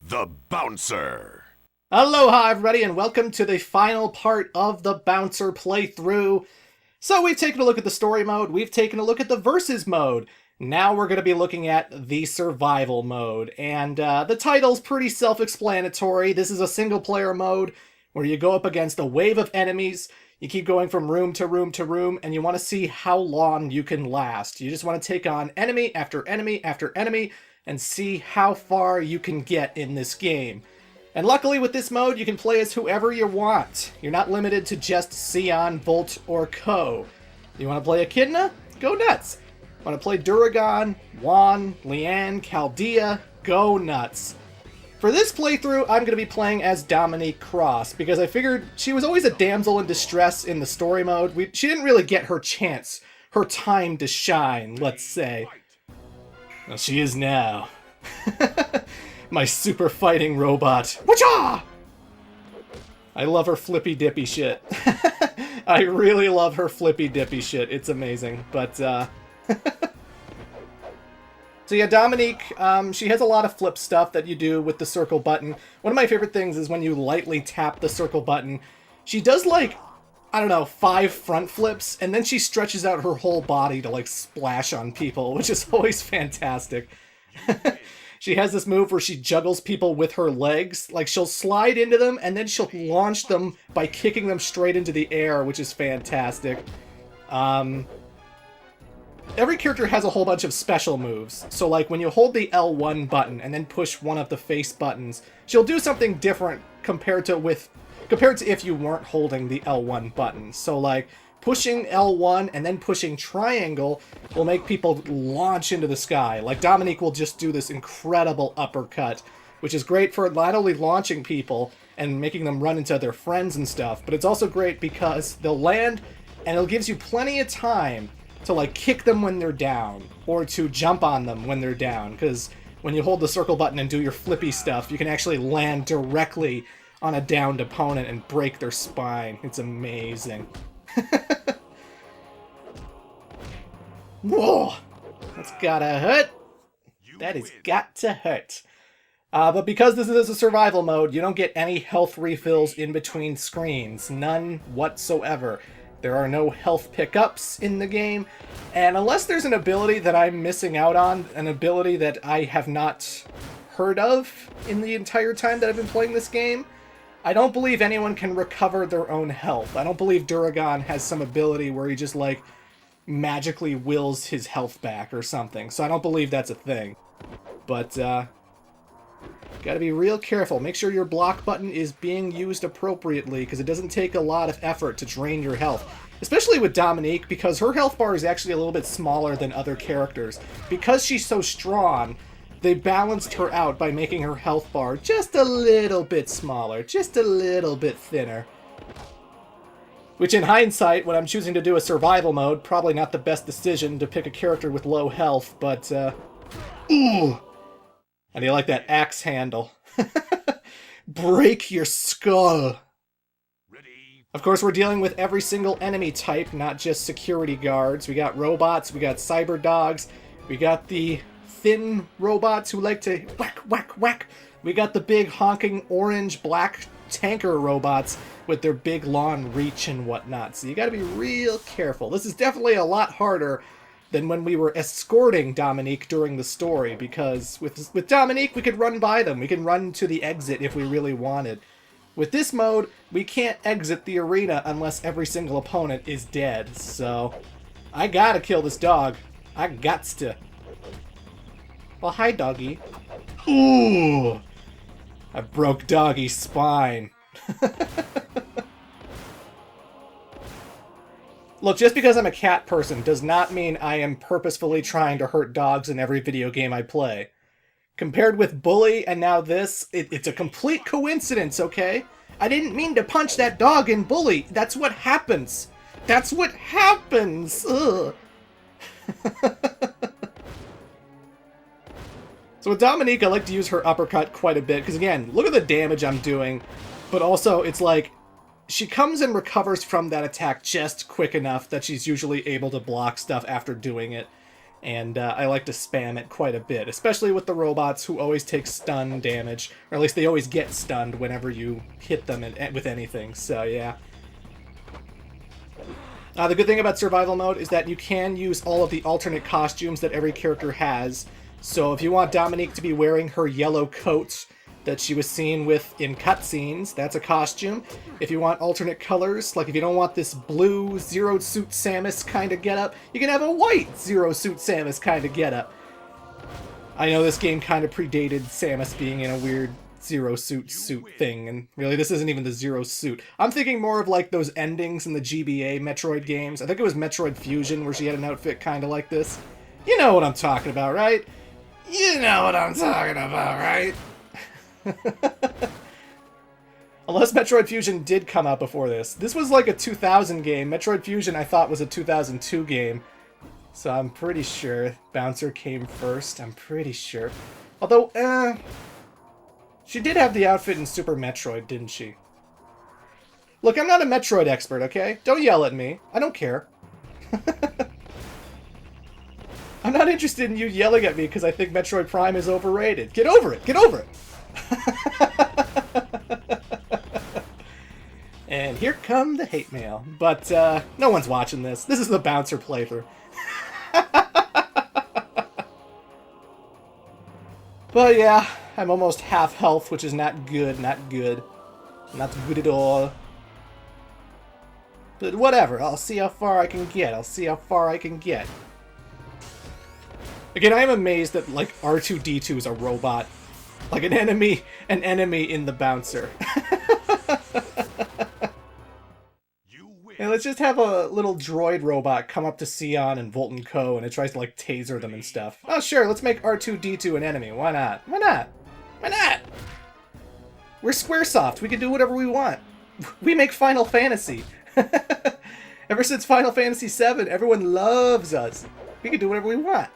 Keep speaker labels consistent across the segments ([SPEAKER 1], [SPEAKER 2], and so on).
[SPEAKER 1] The Bouncer.
[SPEAKER 2] Aloha everybody and welcome to the final part of the Bouncer playthrough. So we've taken a look at the story mode, we've taken a look at the versus mode. Now we're going to be looking at the survival mode. And the title's pretty self-explanatory. This is a single player mode where you go up against a wave of enemies. You keep going from room to room to room, and you want to see how long you can last. You just want to take on enemy after enemy after enemy and see how far you can get in this game. And luckily with this mode, you can play as whoever you want. You're not limited to just Sion, Volt, or Ko. You want to play Echidna? Go nuts. Want to play Duragon, Juan, Leanne, Chaldea? Go nuts. For this playthrough, I'm going to be playing as Dominique Cross, because I figured she was always a damsel in distress in the story mode. She didn't really get her chance, her time to shine, let's say. Well, she is now. My super fighting robot. Whatcha! I love her flippy dippy shit. I really love her flippy dippy shit. It's amazing. But, So yeah, Dominique, she has a lot of flip stuff that you do with the circle button. One of my favorite things is when you lightly tap the circle button. She does, like, I don't know, 5 front flips, and then she stretches out her whole body to, like, splash on people, which is always fantastic. She has this move where she juggles people with her legs. Like, she'll slide into them, and then she'll launch them by kicking them straight into the air, which is fantastic. Every character has a whole bunch of special moves. So, like, when you hold the L1 button and then push one of the face buttons, she'll do something different compared to if you weren't holding the L1 button. So, like, pushing L1 and then pushing triangle will make people launch into the sky. Like, Dominique will just do this incredible uppercut, which is great for not only launching people and making them run into their friends and stuff, but it's also great because they'll land and it gives you plenty of time to, like, kick them when they're down or to jump on them when they're down, because when you hold the circle button and do your flippy stuff, you can actually land directly on a downed opponent and break their spine. It's amazing. Whoa! That's gotta hurt. That has got to hurt. But because this is a survival mode, you don't get any health refills in between screens. None whatsoever. There are no health pickups in the game, and unless there's an ability that I'm missing out on, an ability that I have not heard of in the entire time that I've been playing this game, I don't believe anyone can recover their own health. I don't believe Duragon has some ability where he just, like, magically wills his health back or something, so I don't believe that's a thing. But, gotta be real careful. Make sure your block button is being used appropriately, because it doesn't take a lot of effort to drain your health. Especially with Dominique, because her health bar is actually a little bit smaller than other characters. Because she's so strong, they balanced her out by making her health bar just a little bit smaller, just a little bit thinner. Which in hindsight, when I'm choosing to do a survival mode, probably not the best decision to pick a character with low health, but, ooh! How do you like that axe handle? Break your skull!
[SPEAKER 1] Ready.
[SPEAKER 2] Of course, we're dealing with every single enemy type, not just security guards. We got robots, we got cyber dogs, we got the thin robots who like to whack, whack, whack. We got the big honking orange black tanker robots with their big long reach and whatnot. So you gotta be real careful. This is definitely a lot harder than when we were escorting Dominique during the story, because with Dominique we could run by them. We can run to the exit if we really wanted. With this mode, we can't exit the arena unless every single opponent is dead. So I gotta kill this dog. I gots to. Well, hi, doggy. Ooh! I broke Doggy's spine. Look, just because I'm a cat person does not mean I am purposefully trying to hurt dogs in every video game I play. Compared with Bully and now this, it's a complete coincidence, okay? I didn't mean to punch that dog in Bully. That's what happens. That's what happens. Ugh. So with Dominique, I like to use her uppercut quite a bit, because again, look at the damage I'm doing, but also it's like, she comes and recovers from that attack just quick enough that she's usually able to block stuff after doing it. and I like to spam it quite a bit, especially with the robots who always take stun damage, or at least they always get stunned whenever you hit them with anything, so yeah. The good thing about survival mode is that you can use all of the alternate costumes that every character has. So if you want Dominique to be wearing her yellow coat that she was seen with in cutscenes, that's a costume. If you want alternate colors, like if you don't want this blue Zero Suit Samus kind of getup, you can have a white Zero Suit Samus kind of getup. I know this game kind of predated Samus being in a weird Zero Suit thing, and really this isn't even the Zero Suit. I'm thinking more of like those endings in the GBA Metroid games. I think it was Metroid Fusion where she had an outfit kind of like this. You know what I'm talking about, right? You know what I'm talking about, right? Unless Metroid Fusion did come out before this. This was like a 2000 game. Metroid Fusion I thought was a 2002 game. So I'm pretty sure Bouncer came first. I'm pretty sure. Although, she did have the outfit in Super Metroid, didn't she? Look, I'm not a Metroid expert, okay? Don't yell at me. I don't care. I'm not interested in you yelling at me because I think Metroid Prime is overrated. Get over it! Get over it! And here come the hate mail. But, no one's watching this. This is the Bouncer playthrough. But yeah, I'm almost half health, which is not good, not good. Not good at all. But whatever, I'll see how far I can get. I'll see how far I can get. Again, I am amazed that, like, R2-D2 is a robot. Like, an enemy in the Bouncer. And let's just have a little droid robot come up to Sion and Volt & Co. and it tries to, like, taser them and stuff. Oh, sure, let's make R2-D2 an enemy. Why not? Why not? Why not? We're Squaresoft. We can do whatever we want. We make Final Fantasy. Ever since Final Fantasy VII, everyone loves us. We can do whatever we want.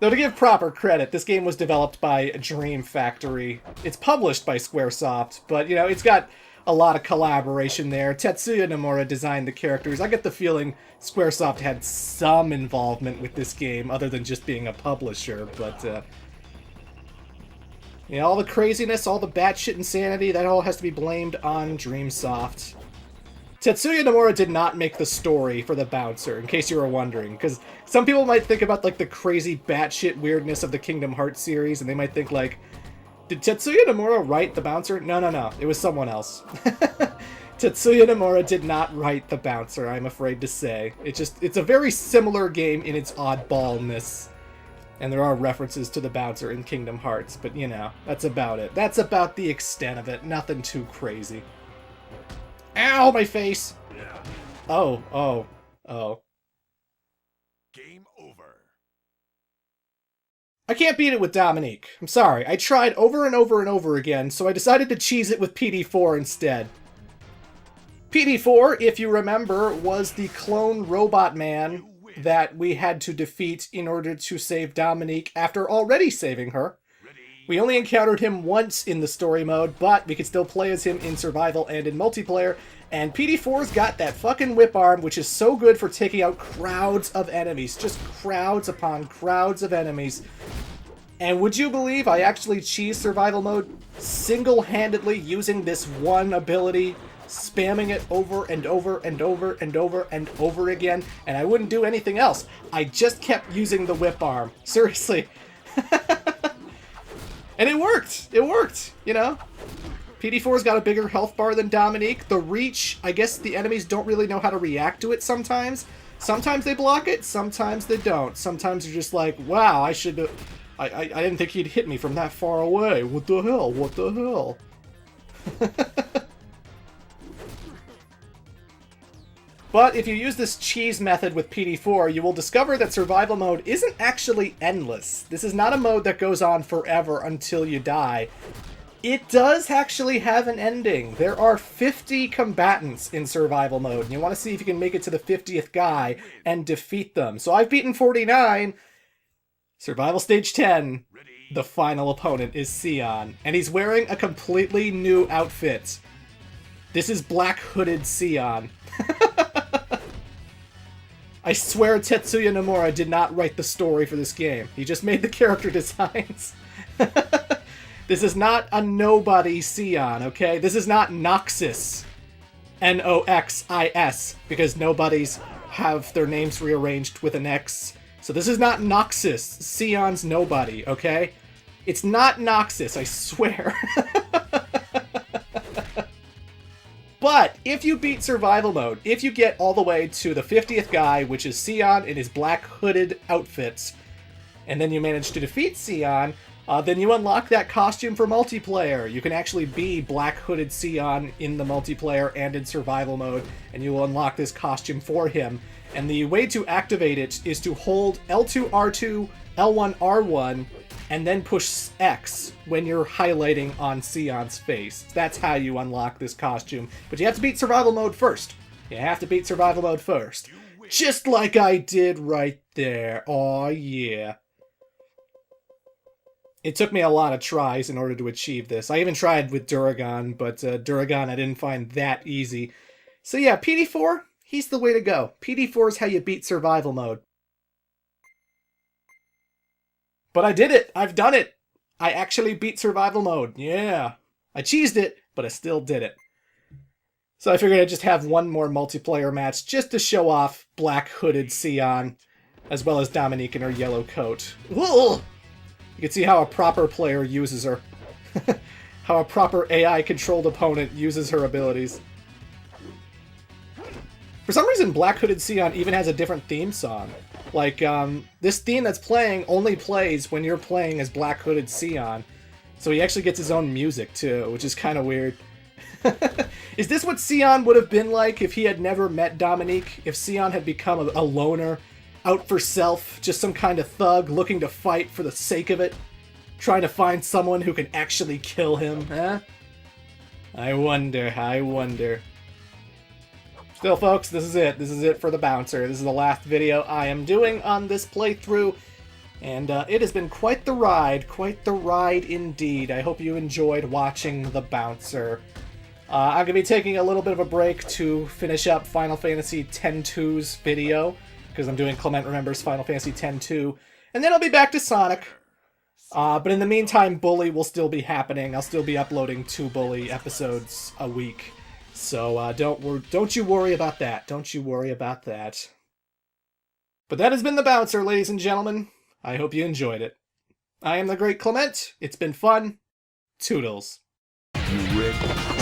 [SPEAKER 2] Though to give proper credit, this game was developed by Dream Factory. It's published by Squaresoft, but, you know, it's got a lot of collaboration there. Tetsuya Nomura designed the characters. I get the feeling Squaresoft had some involvement with this game, other than just being a publisher, but, you know, all the craziness, all the batshit insanity, that all has to be blamed on Dreamsoft. Tetsuya Nomura did not make the story for the Bouncer, in case you were wondering, because some people might think about, like, the crazy batshit weirdness of the Kingdom Hearts series, and they might think, like, did Tetsuya Nomura write the Bouncer? No, no, no. It was someone else. Tetsuya Nomura did not write the Bouncer, I'm afraid to say. It's a very similar game in its oddballness. And there are references to the Bouncer in Kingdom Hearts, but, you know, that's about it. That's about the extent of it. Nothing too crazy. Ow, my face!
[SPEAKER 1] Yeah.
[SPEAKER 2] Oh, oh, oh.
[SPEAKER 1] Game over.
[SPEAKER 2] I can't beat it with Dominique. I'm sorry. I tried over and over and over again, so I decided to cheese it with PD4 instead. PD4, if you remember, was the clone robot man that we had to defeat in order to save Dominique after already saving her. We only encountered him once in the story mode, but we could still play as him in survival and in multiplayer, and PD4's got that fucking whip arm, which is so good for taking out crowds of enemies. Just crowds upon crowds of enemies. And would you believe I actually cheesed survival mode single-handedly using this one ability, spamming it over and over and over and over and over again, and I wouldn't do anything else. I just kept using the whip arm. Seriously. And it worked! It worked, you know? PD4's got a bigger health bar than Dominique. The reach, I guess the enemies don't really know how to react to it sometimes. Sometimes they block it, sometimes they don't. Sometimes you're just like, wow, I didn't think he'd hit me from that far away. What the hell? What the hell? But if you use this cheese method with PD4, you will discover that survival mode isn't actually endless. This is not a mode that goes on forever until you die. It does actually have an ending. There are 50 combatants in survival mode, and you want to see if you can make it to the 50th guy and defeat them. So I've beaten 49. Survival stage 10. The final opponent is Sion, and he's wearing a completely new outfit. This is black hooded Sion. I swear Tetsuya Nomura did not write the story for this game. He just made the character designs. This is not a nobody Sion, okay? This is not Noxus. Noxis, because nobodies have their names rearranged with an X. So this is not Noxus, Sion's nobody, okay? It's not Noxus, I swear. But if you beat survival mode, if you get all the way to the 50th guy, which is Sion in his black hooded outfits, and then you manage to defeat Sion, then you unlock that costume for multiplayer. You can actually be black hooded Sion in the multiplayer and in survival mode, and you will unlock this costume for him. And the way to activate it is to hold L2, R2, L1, R1, and then push X when you're highlighting on Sion's face. That's how you unlock this costume. But you have to beat survival mode first. You have to beat survival mode first. Just like I did right there. Aw, yeah. It took me a lot of tries in order to achieve this. I even tried with Duragon, but Duragon I didn't find that easy. So yeah, PD4, he's the way to go. PD4 is how you beat survival mode. But I did it! I've done it! I actually beat survival mode, yeah. I cheesed it, but I still did it. So I figured I'd just have one more multiplayer match just to show off black hooded Sion, as well as Dominique in her yellow coat. Ugh! You can see how a proper player uses her. How a proper AI-controlled opponent uses her abilities. For some reason, Black Hooded Sion even has a different theme song. Like, this theme that's playing only plays when you're playing as Black Hooded Sion. So he actually gets his own music, too, which is kind of weird. Is this what Sion would have been like if he had never met Dominique? If Sion had become a loner? Out for self, just some kind of thug looking to fight for the sake of it? Trying to find someone who can actually kill him, huh? I wonder, I wonder. Still, folks, this is it. This is it for the Bouncer. This is the last video I am doing on this playthrough, and it has been quite the ride indeed. I hope you enjoyed watching the Bouncer. I'm going to be taking a little bit of a break to finish up Final Fantasy X-2's video, because I'm doing Clement Remembers Final Fantasy X-2, and then I'll be back to Sonic. But in the meantime, Bully will still be happening. I'll still be uploading 2 Bully episodes a week. So don't you worry about that. Don't you worry about that. But that has been the Bouncer, ladies and gentlemen. I hope you enjoyed it. I am the Great Clement. It's been fun. Toodles.
[SPEAKER 1] You win.